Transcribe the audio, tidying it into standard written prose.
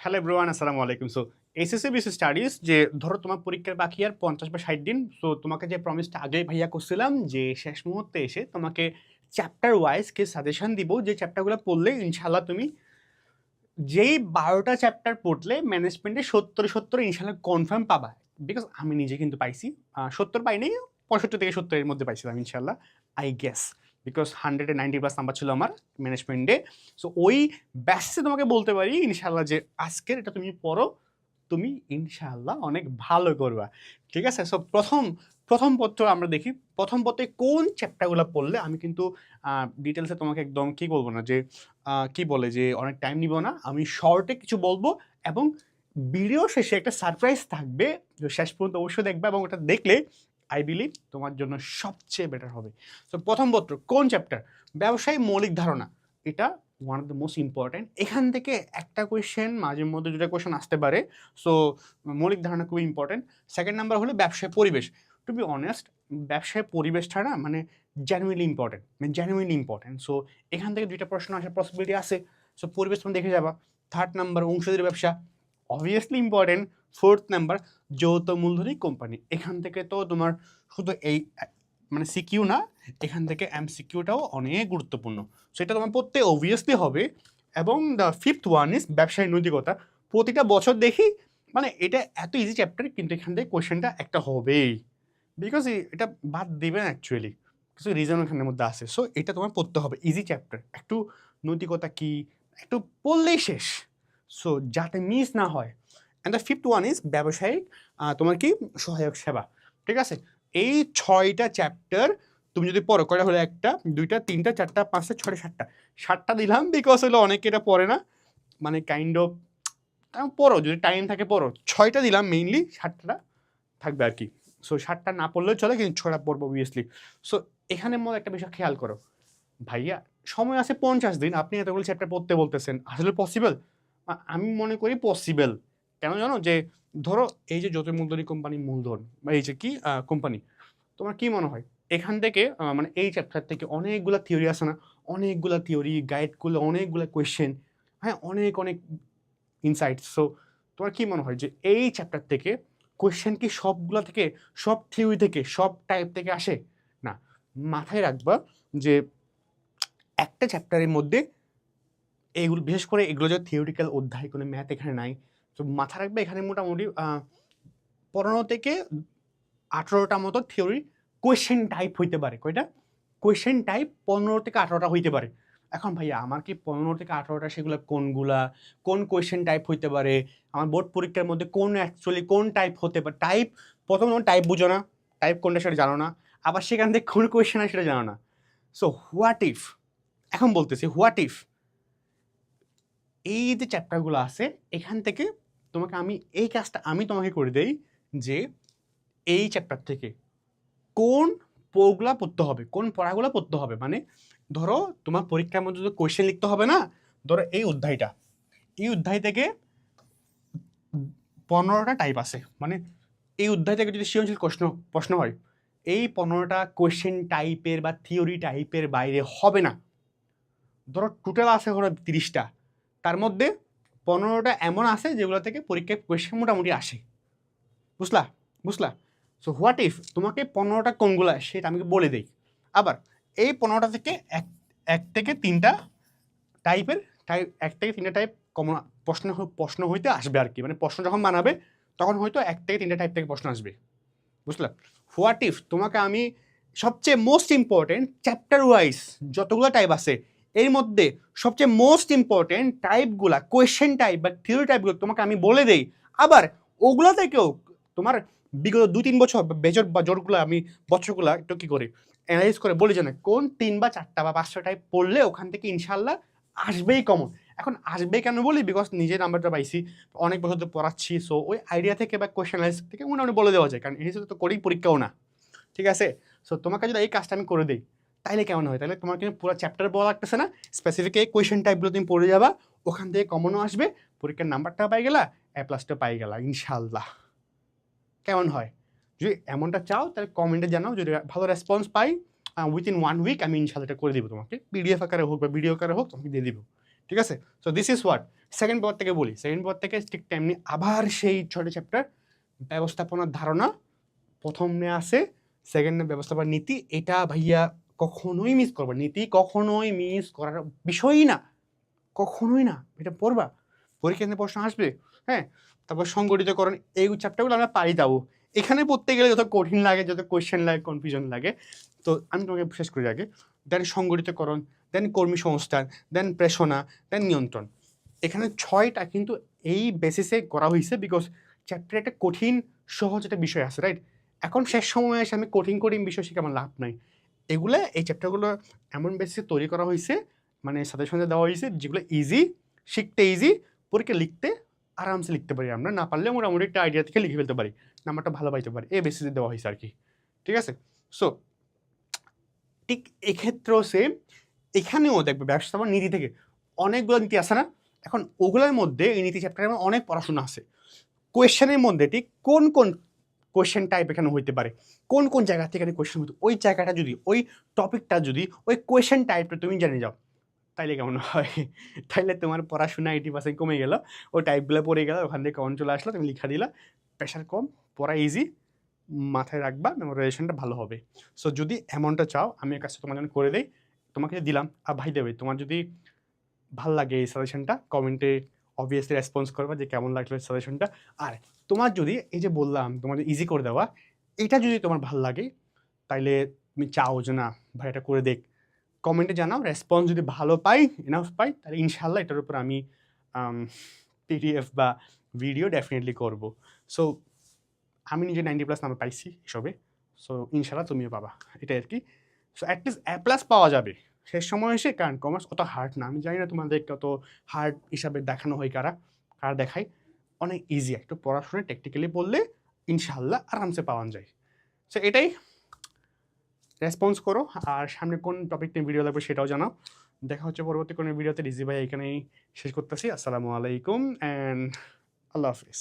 Hello everyone, আসসালামু আলাইকুম। So SSC BC studies যে ধরো তোমার পরীক্ষার বাকি আর 50 বা 60 দিন। সো তোমাকে যে প্রমিসটা আগেই ভাইয়া করছিলাম যে শেষ মুহূর্তে এসে তোমাকে চ্যাপ্টার ওয়াইজ কে সাজেশন দিব, যে চ্যাপ্টারগুলো পড়লে ইনশাল্লাহ তুমি যেই 12টা চ্যাপ্টার পড়লে ম্যানেজমেন্টে 70 ইনশাল্লাহ কনফার্ম পাবা। বিকজ আমি নিজে কিন্তু পাইছি, 70 পাইনি, 65 থেকে 70-এর মধ্যে পাইছিলাম ইনশাল্লাহ, আই গেস। বিকজ 190+ নাম্বার ছিল আমার ম্যানেজমেন্টে। সো ওই ব্যাসে তোমাকে বলতে পারি ইনশাল্লাহ যে আজকের এটা তুমি পড়ো, তুমি ইনশাআল্লাহ অনেক ভালো করবা। ঠিক আছে? সো প্রথম প্রথম পত্র আমরা দেখি। প্রথম পত্রে কোন চ্যাপ্টারগুলো পড়লে আমি কিন্তু ডিটেলসে তোমাকে একদম কি বলবো না যে কি বলে যে অনেক টাইম নিব না, আমি শর্টে কিছু বলবো এবং ভিডিও শেষে একটা সারপ্রাইজ থাকবে, যে শেষ পর্যন্ত অবশ্যই দেখবে এবং ওটা দেখলে আই বিলিভ তোমার জন্য সবচেয়ে বেটার হবে। সো প্রথম পত্র কোন চ্যাপ্টার? ব্যবসায়ী মৌলিক ধারণা। এটা one of the most important. এখান থেকে একটা কোয়েশ্চেন, মাঝে মধ্যে দুটা কোয়েশ্চেন আসতে পারে। সো মৌলিক ধারণা খুবই ইম্পর্ট্যান্ট। সেকেন্ড নাম্বার হলো ব্যবসায় পরিবেশ। টু বি অনেস্ট, ব্যবসায় পরিবেশটা না মানে জেনুইনলি ইম্পর্ট্যান্ট, মানে জেনুইনলি ইম্পর্ট্যান্ট। সো এখান থেকে দুইটা প্রশ্ন আসার পসিবিলিটি আছে। সো পরিবেশ তুমি দেখে যাবা। থার্ড নাম্বার অংশীদারি ব্যবসা, অবভিয়াসলি ইম্পর্ট্যান্ট। ফোর্থ নাম্বার যৌথ মূলধনী কোম্পানি। এখান থেকে তো তোমার শুধু এই মানে সিকিউ না, এখান থেকে এমসিকিউটাও অনেক গুরুত্বপূর্ণ। সেটা তোমার পড়তে অবভিয়াসলি হবে। এবং দ্য ফিফথ ওয়ান ইজ ব্যবসায়ী নৈতিকতা। প্রতিটা বছর দেখি মানে এটা এত ইজি চ্যাপ্টার, কিন্তু এখান থেকে কোয়েশ্চেনটা একটা হবেই, বিকজ এটা বাদ দিবেন অ্যাকচুয়ালি, কিছু রিজন এখানের মধ্যে আছে। সো এটা তোমার পড়তে হবে, ইজি চ্যাপ্টার। একটু নৈতিকতা কি একটু পড়লেই শেষ, সো যাতে মিস না হয়। And the fifth one is ব্যবসায়িক তোমার কি সহায়ক সেবা। ঠিক আছে? এই 6টা চ্যাপ্টার তুমি যদি পড়ো, কয়টা হলো? একটা, দুইটা, তিনটা, চারটা, পাঁচটা, ছয়টা, সাতটা। সাতটা দিলাম বিকজ হলো অনেকে এটা পড়ে না, মানে কাইন্ড অফ পড়ো, যদি টাইম থাকে পড়ো। 6টা দিলাম, মেইনলি 7টা থাকবে আর কি। সো 7টা না পড়লেও চলে, কিন্তু 6টা পড়বো অবভিয়াসলি। সো এখানে মনে একটা বিষয় খেয়াল করো, ভাইয়া সময় আছে 50 দিন, আপনি এতগুলো চ্যাপ্টার পড়তে বলতেছেন, আসলে পসিবল? আমি মনে করি পসিবল। কেন জানো? যে ধরো এই যে যত মূলধনী কোম্পানি, মূলধন বা এই যে কি কোম্পানি, তোমার কি মনে হয় এখান থেকে মানে এই চ্যাপ্টার থেকে অনেকগুলা থিওরি আছে না? অনেকগুলা থিওরি, গাইডগুলো, অনেকগুলো কোয়েশ্চেন, হ্যাঁ, অনেক অনেক ইনসাইট। সো তোমার কি মনে হয় যে এই চ্যাপ্টার থেকে কোয়েশ্চেন কি সবগুলা থেকে, সব থিওরি থেকে, সব টাইপ থেকে আসে? না, মাথায় রাখবা যে একটা চ্যাপ্টারের মধ্যে এইগুলো, বিশেষ করে এগুলো যে থিওরিক্যাল অধ্যায়, কোনো ম্যাথ এখানে নাই। তো মাথা রাখবে এখানে মোটামুটি 15 থেকে 18টা মতো থিওরি কোয়েশ্চেন টাইপ হইতে পারে। কয়টা কোয়েশ্চেন টাইপ? 15 থেকে 18টা হইতে পারে। এখন ভাইয়া আমার কি 15 থেকে 18টা সেগুলো কোনগুলা, কোন কোয়েশ্চেন টাইপ হইতে পারে, আমার বোর্ড পরীক্ষার মধ্যে কোন অ্যাকচুয়ালি কোন টাইপ হতে পারে? টাইপ প্রথম তোমার টাইপ বুঝো না, টাইপ কোনটা সেটা জানো না, আবার সেখান থেকে কোন কোয়েশ্চেন হয় সেটা জানো না। সো হোয়াট ইফ, এখন বলতেছি হোয়াট ইফ এই যে চ্যাপ্টারগুলো আছে এখান থেকে তোমাকে আমি এই কাজটা আমি তোমাকে করে দেই, যে এই চ্যাপ্টার থেকে কোন পড়গুলা পড়তে হবে, কোন পড়াগুলো পড়তে হবে। মানে ধরো তোমার পরীক্ষার মধ্যে তো কোয়েশ্চেন লিখতে হবে না, ধরো এই অধ্যায়টা, এই অধ্যায় থেকে 15টা টাইপ আছে, মানে এই অধ্যায় থেকে যদি সৃজনশীল প্রশ্ন প্রশ্ন হয়, এই 15টা কোয়েশ্চেন টাইপের বা থিওরি টাইপের বাইরে হবে না। ধরো টোটাল আছে হলো 30টা, তার মধ্যে 15টা এমন আছে যেগুলো থেকে পরীক্ষায় কোয়েশ্চেন মোটামুটি আসে। বুঝলা? বুঝলা? সো হোয়াট ইফ তোমাকে 15টা কোনগুলো সেটা আমি বলে দিই। আবার এই 15টা থেকে এক থেকে 3টা টাইপের, এক থেকে 3টা টাইপ কমন প্রশ্ন হইতে আসবে আর কি। মানে প্রশ্ন যখন বানাবে তখন হয়তো 1 থেকে 3টা টাইপ থেকে প্রশ্ন আসবে। বুঝলা? হোয়াট ইফ তোমাকে আমি সবচেয়ে মোস্ট ইম্পর্টেন্ট চ্যাপ্টার ওয়াইজ যতগুলো টাইপ আছে এর মধ্যে সবচেয়ে মোস্ট ইম্পর্টেন্ট টাইপগুলা, কোয়েশ্চেন টাইপ বা থিওরি টাইপগুলো তোমাকে আমি বলে দেই। আবার ওগুলো থেকেও তোমার বিগত 2-3 বছর বা বেজর বা জোরগুলো আমি বছরগুলো একটু কি করি অ্যানালাইজ করে বলি যে না কোন 3 বা 4টা বা 5টা টাইপ পড়লে ওখান থেকে ইনশাল্লাহ আসবেই কমন। এখন আসবে কেন বলি? বিকজ নিজের নাম্বারটা পাইছি, অনেক বছর ধরে পড়াচ্ছি। সো ওই আইডিয়া থেকে বা কোয়েশ্চেন অ্যানালাইজ থেকে মোটামুটি বলে দেওয়া যায়, কারণ এই হিসেবে তো করেই পরীক্ষাও না। ঠিক আছে? সো তোমাকে যদি এই কাজটা আমি করে দিই তাইলে কেমন হয়? তাহলে তোমার কিন্তু পুরো চ্যাপ্টার বলা লাগতেছে না, স্পেসিফিক এই কোয়েশ্চেন টাইপগুলো তুমি পড়ে যাবা, ওখান থেকে কমনও আসবে, পরীক্ষার নাম্বারটা পাই গেলা, A+টা পাই গেলা ইনশাল্লাহ। কেমন হয়? যদি এমনটা চাও তাহলে কমেন্টে জানাও, যদি ভালো রেসপন্স পাই উইথিন 1 উইক আমি ইনশাল্লাহ এটা করে দিব তোমাকে, পিডিএফ আকারে হোক বা ভিডিও আকারে হোক তোমাকে দিয়ে দিব। ঠিক আছে? So this is what. Second paper থেকে বলি, সেকেন্ড পেপার থেকে ঠিক তেমনি আবার সেই 6টি চ্যাপ্টার ব্যবস্থাপনার ধারণা প্রথমে আসে, সেকেন্ডে ব্যবস্থাপনার নীতি। এটা ভাইয়া কখনোই মিস করবা, নীতি কখনোই মিস করার বিষয়ই না, কখনোই না। এটা পড়বা, পরীক্ষা নিয়ে প্রশ্ন আসবে। হ্যাঁ, তারপর সংগঠিতকরণ, এই চ্যাপ্টারগুলো আমরা পাই যাবো। এখানে পড়তে গেলে যত কঠিন লাগে, যত কোয়েশ্চেন লাগে, কনফিউশন লাগে। তো আমি তোমাকে শেষ করি আগে। দেন সংগঠিতকরণ, দেন কর্মী সংস্থান, দেন প্রেষণা, দেন নিয়ন্ত্রণ। এখানে 6টা কিন্তু এই বেসিসে করা হয়েছে, বিকজ চ্যাপ্টার একটা কঠিন সহজ একটা বিষয় আছে, রাইট? এখন শেষ সময়ে এসে আমি কঠিন কঠিন বিষয় শিখে আমার লাভ নাই। এগুলো, এই চ্যাপ্টারগুলো এমন বেসিসে তৈরি করা হয়েছে, মানে সাজেশনে দেওয়া হয়েছে যেগুলো ইজি, শিখতে ইজি, পরীক্ষা লিখতে আরামসে লিখতে পারি আমরা, না পারলে মোটামুটি একটা আইডিয়া থেকে লিখে ফেলতে পারি, নাম্বারটা ভালো পাইতে পারি, এই বেসিসে দেওয়া হয়েছে আর কি। ঠিক আছে? সো ঠিক এক্ষেত্রেও সেম, এখানেও দেখবে ব্যবস্থাপনা নীতি থেকে অনেকগুলো নীতি আছে না? এখন ওগুলোর মধ্যে এই নীতি চ্যাপ্টারে অনেক পড়াশোনা আছে। কোয়েশ্চেনের মধ্যে ঠিক কোন কোন কোয়েশ্চেন টাইপ এখানে হইতে পারে, কোন কোন জায়গা থেকে এখানে কোয়েশ্চেন হতো, ওই জায়গাটা যদি, ওই টপিকটা যদি, ওই কোয়েশ্চেন টাইপটা তুমি জেনে যাও, তাইলে কেমন হয়? তাইলে তোমার পড়াশোনা 80% কমে গেল, ওই টাইপগুলো পড়ে গেল, ওখান থেকে কমন চলে আসলো, তুমি লিখা দিলা, প্রেশার কম, পড়া ইজি, মাথায় রাখবা, মেমোরাইজেশনটা ভালো হবে। সো যদি এমনটা চাও, আমি এই কাজটা তোমার জন্য করে দেই, তোমাকে দিলাম। আর ভাই দেবে, তোমার যদি ভাল লাগে এই সাজেশনটা, কমেন্টে অবভিয়াসলি রেসপন্স করবা যে কেমন লাগলো এই সাজেশনটা। আর তোমার যদি, এই যে বললাম তোমার ইজি করে দেওয়া, এটা যদি তোমার ভাল লাগে, তাইলে তুমি চাও যে না ভাই এটা করে দেখ, কমেন্টে জানাও। রেসপন্স যদি ভালো পাই, এনাফ পাই, তাহলে ইনশাল্লাহ এটার উপর আমি পিডিএফ বা ভিডিও ডেফিনেটলি করব। সো আমি নিজে 90+ নাম্বার পাইছি এসবে, সো ইনশাল্লাহ তুমিও পাবা, এটাই আর কি। সো অ্যাটলিস্ট A+ পাওয়া যাবে শেষ সময় এসে, কারণ কমার্স অত হার্ড না। আমি জানি না তোমাদের কত হার্ড হিসাবে দেখানো হয়, কারা কারা দেখায়, অনেক ইজি, একটু পড়াশোনা টেকনিক্যালি পড়লে ইনশাল্লাহ আরামসে পাওয়া যায়। সো এটাই, রেসপন্স করো। আর সামনে কোন টপিক নিয়ে ভিডিও লাগবে সেটাও জানাও। দেখা হচ্ছে পরবর্তী কোনো ভিডিওতে। রিজি ভাই এখানেই শেষ করতেছি। আসসালামু আলাইকুম অ্যান্ড আল্লাহ হাফিজ।